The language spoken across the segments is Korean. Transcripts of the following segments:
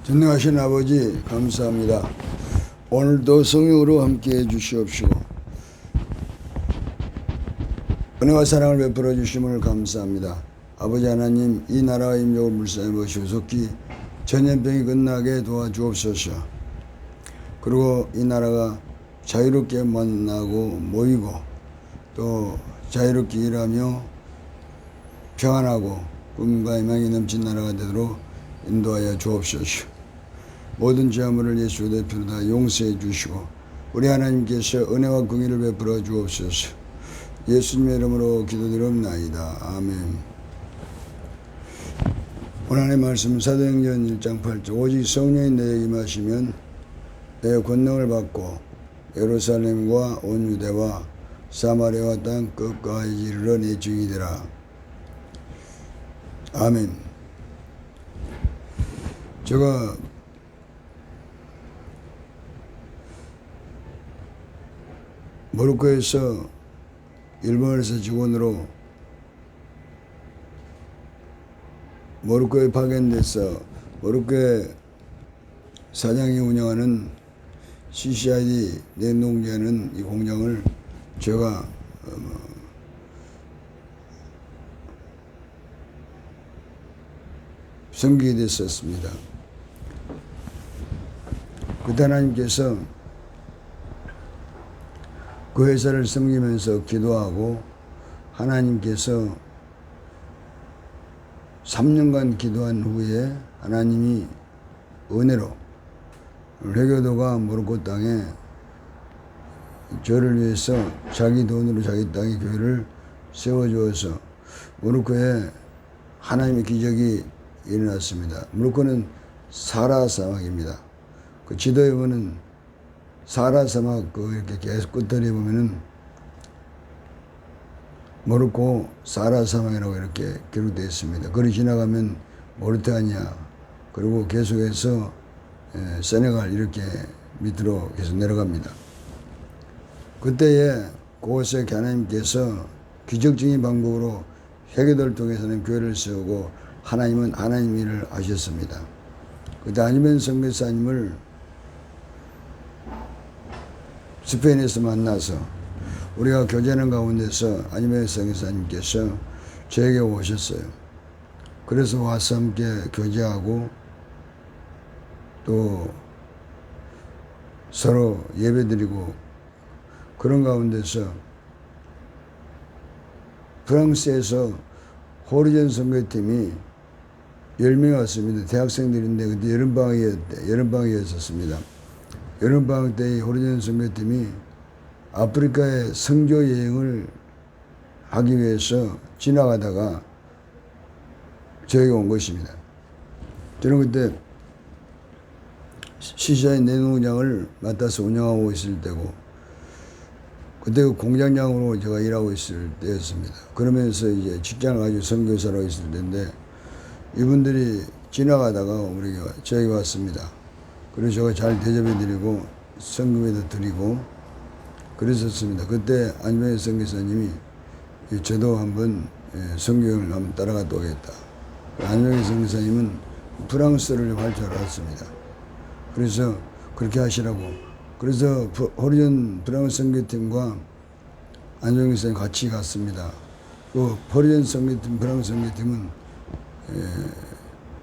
전능하신 아버지 감사합니다. 오늘도 성령으로 함께해 주시옵시고 은혜와 사랑을 베풀어 주심을 감사합니다. 아버지 하나님, 이 나라의 임력을 물싸매 주옵소서. 전염병이 끝나게 도와주옵소서. 그리고 이 나라가 자유롭게 만나고 모이고 또 자유롭게 일하며 평안하고 꿈과 희망이 넘친 나라가 되도록 인도하여 주옵소서. 모든 죄악물을 예수 그리스도의 피로 다 용서해 주시고 우리 하나님께서 은혜와 긍휼을 베풀어 주옵소서. 예수님의 이름으로 기도드립나이다. 아멘. 오늘의 말씀은 사도행전 1장 8절 오직 성령이 내게 임하시면 내 권능을 받고 예루살렘과 온 유대와 사마리아와 땅 끝까지 이르러 내 증인이 되라. 아멘. 제가 모로코에서 일본에서 직원으로 모로코에 파견돼서 모로코의 사장이 운영하는 CCID 냉동제하는 이 공장을 제가 섬기게 됐었습니다. 그때 하나님께서 그 회사를 섬기면서 기도하고 하나님께서 3년간 기도한 후에 하나님이 은혜로 회교도가 모로코 땅에 저를 위해서 자기 돈으로 자기 땅에 교회를 세워주어서 모로코에 하나님의 기적이 일어났습니다. 모로코는 사라 사막입니다. 그 지도에 보면 사라 사막 이렇게 계속 끝들이 보면은 모로코 사라 사막이라고 이렇게 기록되어 있습니다. 거리 지나가면 모리타니아 그리고 계속해서 세네갈 이렇게 밑으로 계속 내려갑니다. 그때에 그곳에 하나님께서 기적적인 방법으로 회개도를 통해서는 교회를 세우고 하나님은 하나님 일을 하셨습니다. 그때 아니면 선교사님을 스페인에서 만나서 우리가 교제하는 가운데서 아니면 선교사님께서 저에게 오셨어요. 그래서 와서 함께 교제하고 또 서로 예배드리고 그런 가운데서 프랑스에서 호리존 선교팀이 10명이 왔습니다. 대학생들인데 그때 여름방학이었습니다. 여름방학 때 호리존 선교팀이 아프리카에 선교 여행을 하기 위해서 지나가다가 저에게 온 것입니다. 저는 그때 CCI 냉동장을 맡아서 운영하고 있을 때고 그때 그 공장장으로 제가 일하고 있을 때였습니다. 그러면서 이제 직장을 가지고 선교사로 있을 때인데 이분들이 지나가다가 저에게 왔습니다. 그래서 제가 잘 대접해드리고 성금에도 드리고 그랬었습니다. 그때 안병희 선교사님이 저도 한번 선교여행을 한번 따라갔다 오겠다. 안병희 선교사님은 프랑스어를 할 줄 알았습니다. 그래서 그렇게 하시라고. 그래서 호리존 프랑스 선교팀과 안병희 선교사님 같이 갔습니다. 그 호리존 선교팀, 프랑스 선교팀은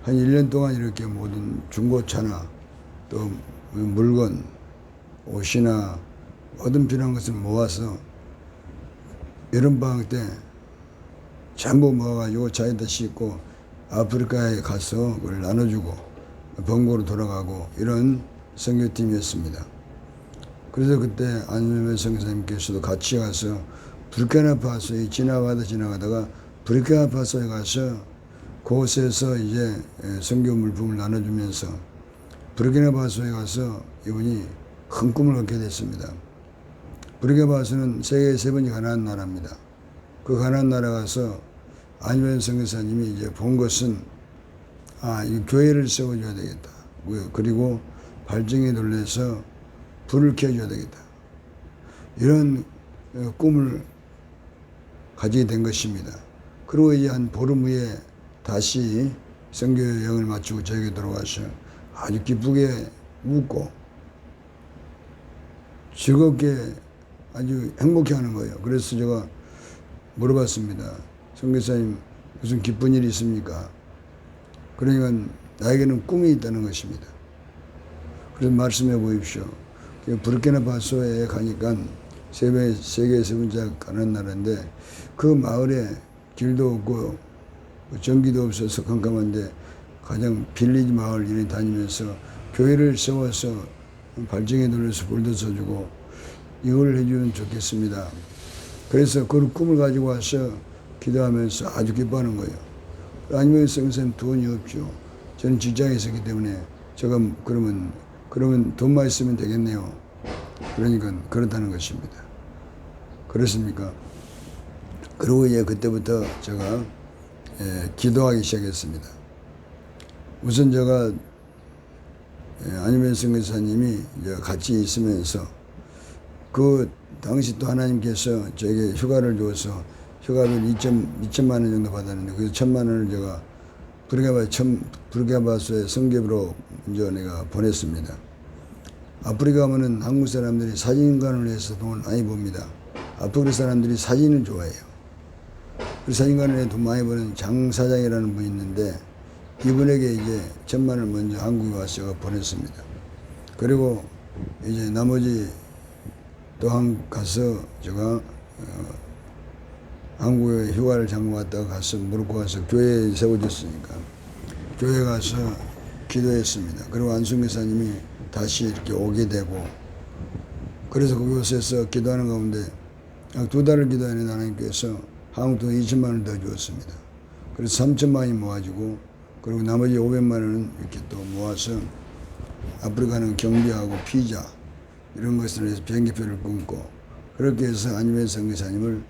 한 1년 동안 이렇게 모든 중고차나 또 물건, 옷이나 모든 필요한 것을 모아서 여름방학 때 전부 모아가지고 차에다 싣고 아프리카에 가서 그걸 나눠주고 본고로 돌아가고 이런 선교팀이었습니다. 그래서 그때 안유매 선교사님께서도 같이 가서 부르키나파소에 지나가다가 부르키나파소에 가서 그곳에서 이제 선교 물품을 나눠주면서 부르키나파소에 가서 이분이 큰 꿈을 갖게 됐습니다. 부르키나파소는 세계 3번째 가난한 나라입니다. 그 가난한 나라 가서 안유현 선교사님이 이제 본 것은 이 교회를 세워줘야 되겠다. 그리고 발전기에 돌려서 불을 켜줘야 되겠다. 이런 꿈을 가지게 된 것입니다. 그리고 이제 한 보름 후에 다시 선교 여행을 마치고 저에게 돌아와서 아주 기쁘게 웃고 즐겁게 아주 행복해 하는 거예요. 그래서 제가 물어봤습니다. 선교사님 무슨 기쁜 일이 있습니까? 그러니까 나에게는 꿈이 있다는 것입니다. 그래서 말씀해 보십시오. 부르키나파소에 가니까 세계 세 번째 가는 나라인데 그 마을에 길도 없고 전기도 없어서 깜깜한데 가장 빌리지 마을 이렇게 다니면서 교회를 세워서 발전기 돌려서 불도 써주고 이걸 해주면 좋겠습니다. 그래서 그 꿈을 가지고 와서 기도하면서 아주 기뻐하는 거예요. 아니면 선생님 돈이 없죠. 저는 직장에 있었기 때문에 제가 그러면 돈만 있으면 되겠네요. 그러니까 그렇다는 것입니다. 그렇습니까? 그리고 이제 그때부터 제가 기도하기 시작했습니다. 우선 제가 안유면 선교사님이 같이 있으면서 그 당시 또 하나님께서 저에게 휴가를 줘서 휴가를 2천만 원 정도 받았는데 그 1,000만 원을 제가 부르키나파소에 선교부로 먼저 내가 보냈습니다. 아프리카 가면은 한국 사람들이 사진관을 해서 돈을 많이 봅니다. 아프리카 사람들이 사진을 좋아해요. 그 사진관을 해서 돈 많이 버는 장 사장이라는 분이 있는데 이분에게 이제 1,000만 원을 먼저 한국에 와서 제가 보냈습니다. 그리고 이제 나머지 또한 가서 제가 한국에 휴가를 잠깐 왔다가 가서 모로코 가서 교회에 세워졌으니까 교회 가서 기도했습니다. 그리고 안순교사님이 다시 이렇게 오게 되고 그래서 그곳에서 기도하는 가운데 약 2달을 기도하는 하나님께서 한국 돈 2천만 원 더 주었습니다. 그래서 3천만 원이 모아지고 그리고 나머지 500만 원은 이렇게 또 모아서 아프리카는 경비하고 피자 이런 것을 해서 비행기표를 끊고 그렇게 해서 안유면 선교사님을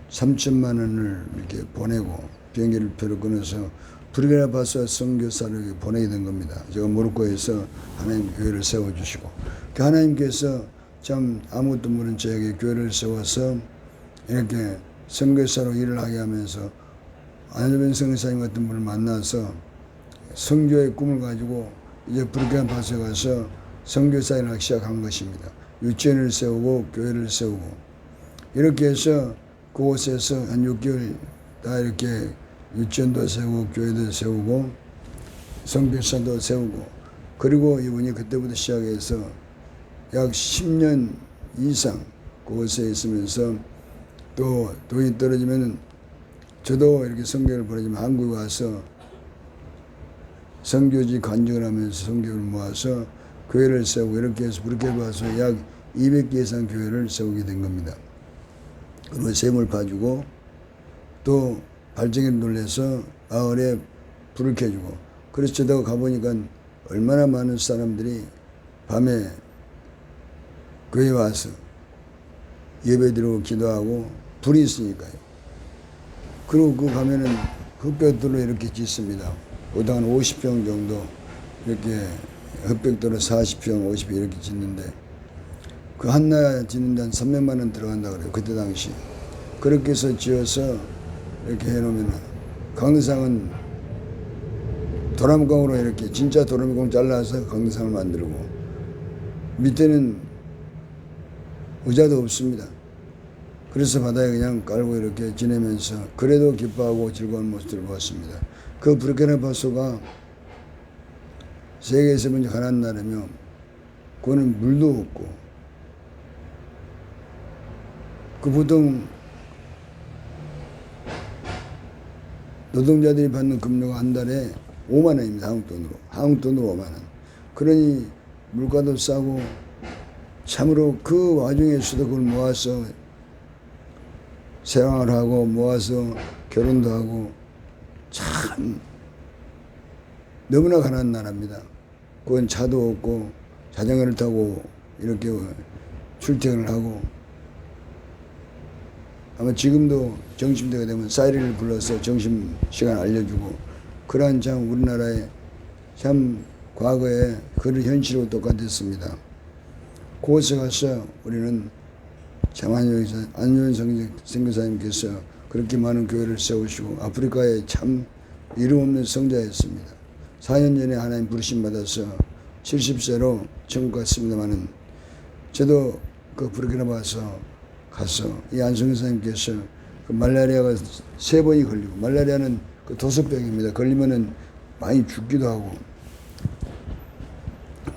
3천만 원을 이렇게 보내고 비행기표를 끊어서 부르키나파소 선교사를 보내게 된 겁니다. 제가 모로코에서 하나님 교회를 세워주시고 그 하나님께서 참 아무것도 모르는 저에게 교회를 세워서 이렇게 선교사로 일을 하게 하면서 안유면 선교사님 같은 분을 만나서 선교의 꿈을 가지고 이제 부르키나파소에 가서 선교사 일을 하기 시작한 것입니다. 유치원을 세우고 교회를 세우고 이렇게 해서 그곳에서 한 6개월 다 이렇게 유치원도 세우고 교회도 세우고 선교사도 세우고 그리고 이분이 그때부터 시작해서 약 10년 이상 그곳에 있으면서 또 돈이 떨어지면 저도 이렇게 선교를 보내지만 한국에 와서 선교지 간증을 하면서 선교를 모아서 교회를 세우고 이렇게 해서 부르키나파소에 약 200개 이상 교회를 세우게 된 겁니다. 그리고 샘을 봐주고 또 발전기를 돌려서 마을에 불을 켜주고 그래서 저도 가보니까 얼마나 많은 사람들이 밤에 교회에 와서 예배드리고 기도하고 불이 있으니까요. 그리고 그 가면은 흙벽돌로 이렇게 짓습니다. 보통 한 50평 정도 이렇게 흙벽돌로 40평, 50평 이렇게 짓는데 그 한나 짓는데 한 300만 원 들어간다 그래요. 그때 당시. 그렇게 해서 지어서 이렇게 해놓으면 강등상은 도람강으로 이렇게 진짜 도람강 잘라서 강등상을 만들고 밑에는 의자도 없습니다. 그래서 바다에 그냥 깔고 이렇게 지내면서 그래도 기뻐하고 즐거운 모습을 보았습니다. 그 부르키나파소가 세계에서 먼저 가난한 나라며 그거는 물도 없고 그 보통 노동자들이 받는 급료가 한 달에 5만 원입니다. 한국 돈으로 5만 원. 그러니 물가도 싸고 참으로 그 와중에서도 그걸 모아서 생활을 하고 모아서 결혼도 하고 참 너무나 가난한 나라입니다. 그건 차도 없고 자전거를 타고 이렇게 출퇴근을 하고 아마 지금도 점심때가 되면 사이렌을 불러서 점심시간 알려주고 그러한 참 우리나라의 참 과거에 그런 현실하고 똑같았습니다. 그곳에 가서 우리는 참 안유면 선교사님께서 그렇게 많은 교회를 세우시고 아프리카에 참 이름 없는 성자였습니다. 4년 전에 하나님 부르심 받아서 70세로 천국 갔습니다마는 저도 그 부르키나파소 가서 이 안성근 선생님께서 그 말라리아가 3번이 걸리고, 말라리아는 그 도석병입니다. 걸리면은 많이 죽기도 하고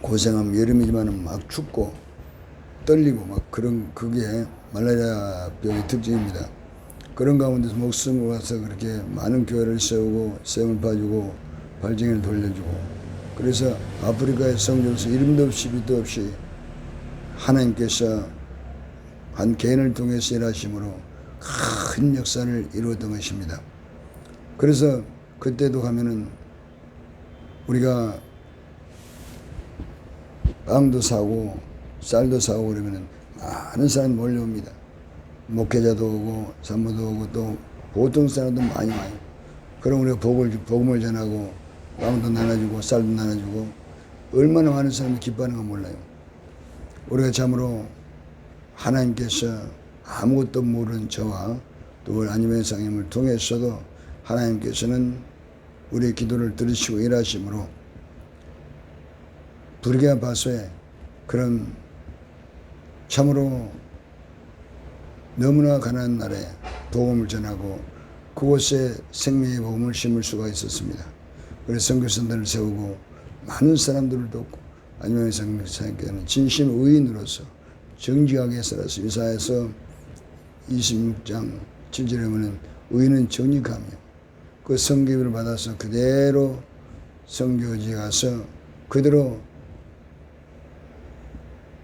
고생하면 여름이지만은 막 춥고 떨리고 막 그런, 그게 말라리아 병의 특징입니다. 그런 가운데서 목숨을 와서 그렇게 많은 교회를 세우고 셈을 봐주고 발쟁이를 돌려주고, 그래서 아프리카의 성전에서 이름도 없이 빛도 없이 하나님께서 한 개인을 통해서 일하심으로 큰 역사를 이루었던 것입니다. 그래서 그때도 가면은 우리가 빵도 사고 쌀도 사고 그러면은 많은 사람이 몰려옵니다. 목회자도 오고 산모도 오고 또 보통 사람도 많이 와요. 그럼 우리가 복음을 전하고 빵도 나눠주고 쌀도 나눠주고 얼마나 많은 사람이 기뻐하는 가 몰라요. 우리가 참으로 하나님께서 아무것도 모르는 저와 또 안희명 선생님을 통해서도 하나님께서는 우리의 기도를 들으시고 일하심으로 부르키나파소에 그런 참으로 너무나 가난한 나라에 복음을 전하고 그곳에 생명의 복음을 심을 수가 있었습니다. 그래서 선교사들을 세우고 많은 사람들을 돕고 안희명 선생님께는 진심 의인으로서 정직하게 살아서 이사야서 26장 7절에 보면 의인은 정직하며 그 성교비를 받아서 그대로 선교지에 가서 그대로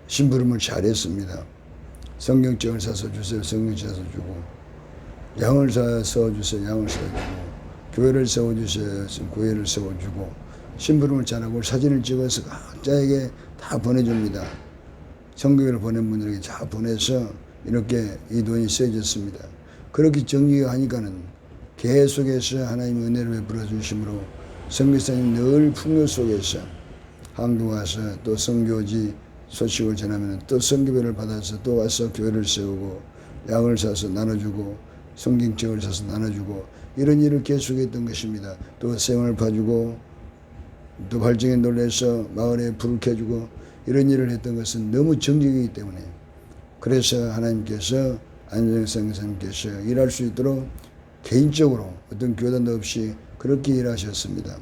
심부름을 잘했습니다. 성경책을 사서 주세요. 성경책 사서 주고, 양을 사서 주세요. 양을 사서 주고, 교회를 세워주세요. 교회를 세워주고, 심부름을 잘하고 사진을 찍어서 각자에게 다 보내줍니다. 성교회를 보낸 분들에게 다 보내서 이렇게 이 돈이 쓰여졌습니다. 그렇게 정리가 하니까는 계속해서 하나님의 은혜를 베풀어 주심으로 선교사님 늘 풍요 속에서 한국 와서 또 선교지 소식을 전하면 또 선교회를 받아서 또 와서 교회를 세우고 약을 사서 나눠주고 성경책을 사서 나눠주고 이런 일을 계속했던 것입니다. 또 생을 봐주고 또 발정에 놀래서 마을에 불을 켜주고 이런 일을 했던 것은 너무 정직이기 때문에, 그래서 하나님께서 안희명 선생님께서 일할 수 있도록 개인적으로 어떤 교단도 없이 그렇게 일하셨습니다.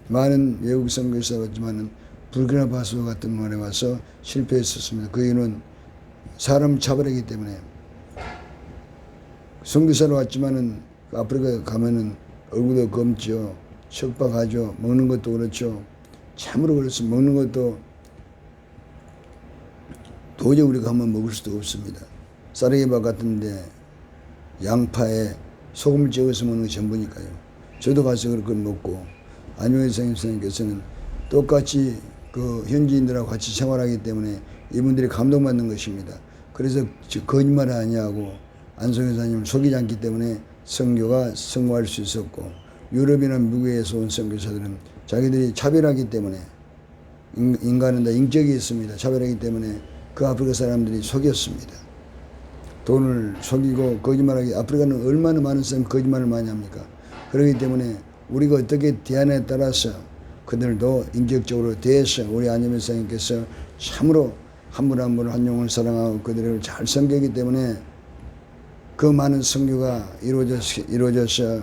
많은 외국 선교사가 왔지만은 부르키나파소 같은 말에 와서 실패했었습니다. 그 이유는 사람 차별이기 때문에. 선교사로 왔지만은 아프리카에 가면은 얼굴도 검죠. 척박하죠. 먹는 것도 그렇죠. 참으로 그렇습니다. 먹는 것도 도저히 우리가 한번 먹을 수도 없습니다. 쌀이밥 같은데 양파에 소금을 찍어서 먹는 게 전부니까요. 저도 가서 그걸 먹고 안희명 선생님께서는 똑같이 그 현지인들하고 같이 생활하기 때문에 이분들이 감동받는 것입니다. 그래서 거짓말을 아니하고 안성근 선생님을 속이지 않기 때문에 선교가 성공할 수 있었고, 유럽이나 미국에서 온 선교사들은 자기들이 차별하기 때문에 인간은 다 인격이 있습니다. 차별하기 때문에 그 아프리카 사람들이 속였습니다. 돈을 속이고 거짓말하기, 아프리카는 얼마나 많은 사람이 거짓말을 많이 합니까? 그렇기 때문에 우리가 어떻게 대안에 따라서 그들도 인격적으로 대해서 우리 안희명 선생님께서 참으로 한 분 한 분 한 영혼을 사랑하고 그들을 잘 섬기기 때문에 그 많은 선교가 이루어져서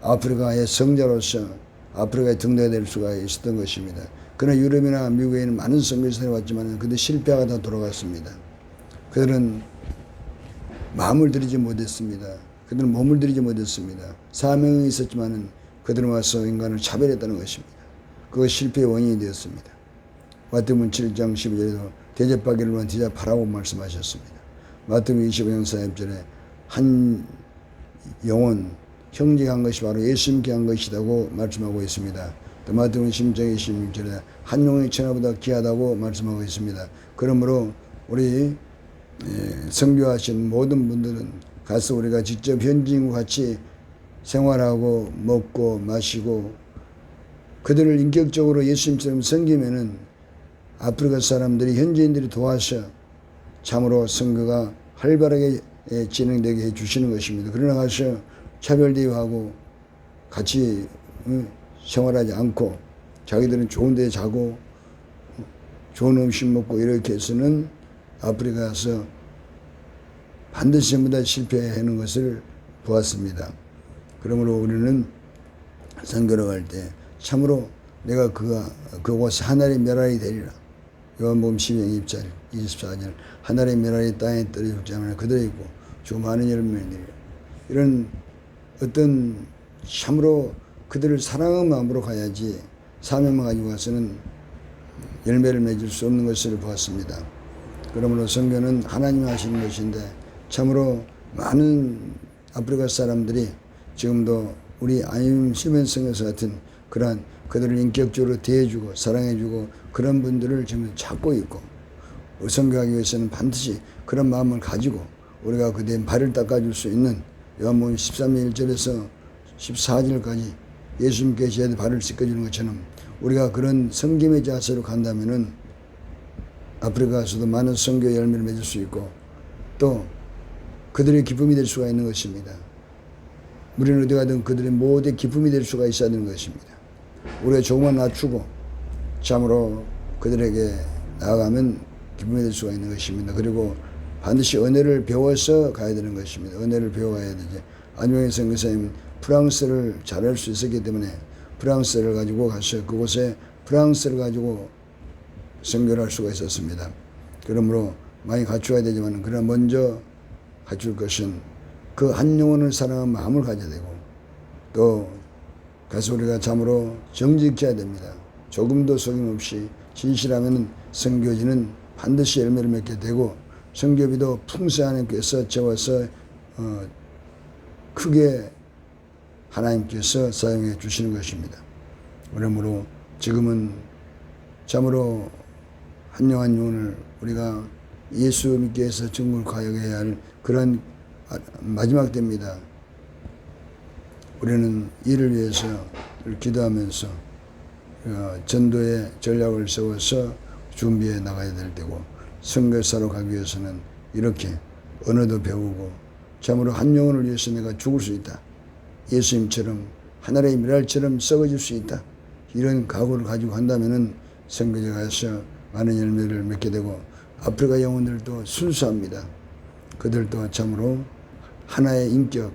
아프리카의 성자로서 아프리카에 등대될 수가 있었던 것입니다. 그러나 유럽이나 미국에는 많은 선교사들이 왔지만 그들 실패하다 돌아갔습니다. 그들은 마음을 들이지 못했습니다. 그들은 몸을 들이지 못했습니다. 사명이 있었지만 그들은 와서 인간을 차별했다는 것입니다. 그것이 실패의 원인이 되었습니다. 마태복음 7장 12절에도 대접받기를 원한 대접하라고 말씀하셨습니다. 마태복음 25장 40절에 한 영혼 형제한 것이 바로 예수님께 한 것이라고 말씀하고 있습니다. 또 마태복음 16장 26절에 한 영혼이 천하보다 귀하다고 말씀하고 있습니다. 그러므로 우리 선교하신 모든 분들은 가서 우리가 직접 현지인과 같이 생활하고 먹고 마시고 그들을 인격적으로 예수님처럼 섬기면은 아프리카 사람들이 현지인들이 도와서 참으로 선교가 활발하게 진행되게 해 주시는 것입니다. 그러나 가서 차별 대우하고 같이 생활하지 않고 자기들은 좋은 데 자고 좋은 음식 먹고 이렇게 해서는 아프리카 가서 반드시 전부 다 실패하는 것을 보았습니다. 그러므로 우리는 선교를 갈 때 참으로 내가 그곳 하늘의 멸알이 되리라. 요한복음 12장 24절 하늘의 멸알이 땅에 떨어져 죽지 않으면 그들이 있고 주 많은 열매를 내리라. 이런 어떤 참으로 그들을 사랑하는 마음으로 가야지 사명만 가지고 가서는 열매를 맺을 수 없는 것을 보았습니다. 그러므로 선교는 하나님이 하시는 것인데 참으로 많은 아프리카 사람들이 지금도 우리 안임 시멘 선교사 같은 그러한 그들을 인격적으로 대해주고 사랑해주고 그런 분들을 지금 찾고 있고 선교하기 위해서는 반드시 그런 마음을 가지고 우리가 그대의 발을 닦아줄 수 있는 요한복음 13장 1절에서 14절까지 예수님께 제 발을 씻겨주는 것처럼 우리가 그런 섬김의 자세로 간다면은 아프리카에서도 많은 선교 열매를 맺을 수 있고 또 그들의 기쁨이 될 수가 있는 것입니다. 우리는 어디 가든 그들의 모두의 기쁨이 될 수가 있어야 되는 것입니다. 우리가 조금만 낮추고 참으로 그들에게 나아가면 기쁨이 될 수가 있는 것입니다. 그리고 반드시 은혜를 배워서 가야 되는 것입니다. 은혜를 배워가야 되지. 안용의 선교사님은 프랑스를 잘할 수 있었기 때문에 프랑스를 가지고 가서 그곳에 프랑스를 가지고 선교를 할 수가 있었습니다. 그러므로 많이 갖추어야 되지만 그러나 먼저 갖출 것은 그 한 영혼을 사랑하는 마음을 가져야 되고 또 가서 우리가 참으로 정직해야 됩니다. 조금도 속임없이 진실하면 선교지는 반드시 열매를 맺게 되고 선교비도 풍성한 하나님께서 채워서 크게 하나님께서 사용해 주시는 것입니다. 그러므로 지금은 참으로 한 영 한 영혼을 우리가 예수 믿게 해서 천국을 가야 할 그런 마지막 때입니다. 우리는 이를 위해서 기도하면서 전도의 전략을 세워서 준비해 나가야 될 때고 선교사로 가기 위해서는 이렇게 언어도 배우고 참으로 한 영혼을 위해서 내가 죽을 수 있다. 예수님처럼 하늘의 미랄처럼 썩어질 수 있다. 이런 각오를 가지고 한다면은 선교지에 가서 많은 열매를 맺게 되고 아프리카 영혼들도 순수합니다. 그들도 참으로 하나의 인격,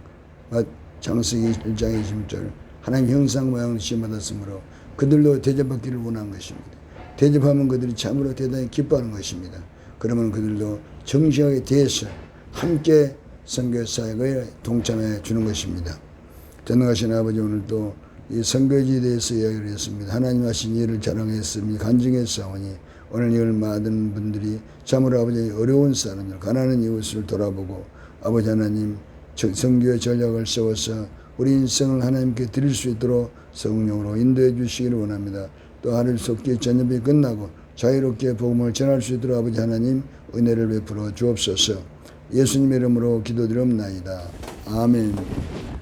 장세기 1장 20절 하나님 형상 모양을 시험받았으므로 그들도 대접받기를 원한 것입니다. 대접하면 그들이 참으로 대단히 기뻐하는 것입니다. 그러면 그들도 정직하게 대해서 함께 선교 사역에 동참해 주는 것입니다. 전능하신 아버지, 오늘도 이 선교지에 대해서 이야기를 했습니다. 하나님 하신 일을 자랑했습니다. 간증했사오니 오늘 이걸 많은 분들이 참으로 아버지 어려운 사람들, 가난한 이웃을 돌아보고 아버지 하나님 선교의 전략을 세워서 우리 인생을 하나님께 드릴 수 있도록 성령으로 인도해 주시기를 원합니다. 또 하늘 속기 전염이 끝나고 자유롭게 복음을 전할 수 있도록 아버지 하나님 은혜를 베풀어 주옵소서. 예수님의 이름으로 기도드리옵나이다. 아멘.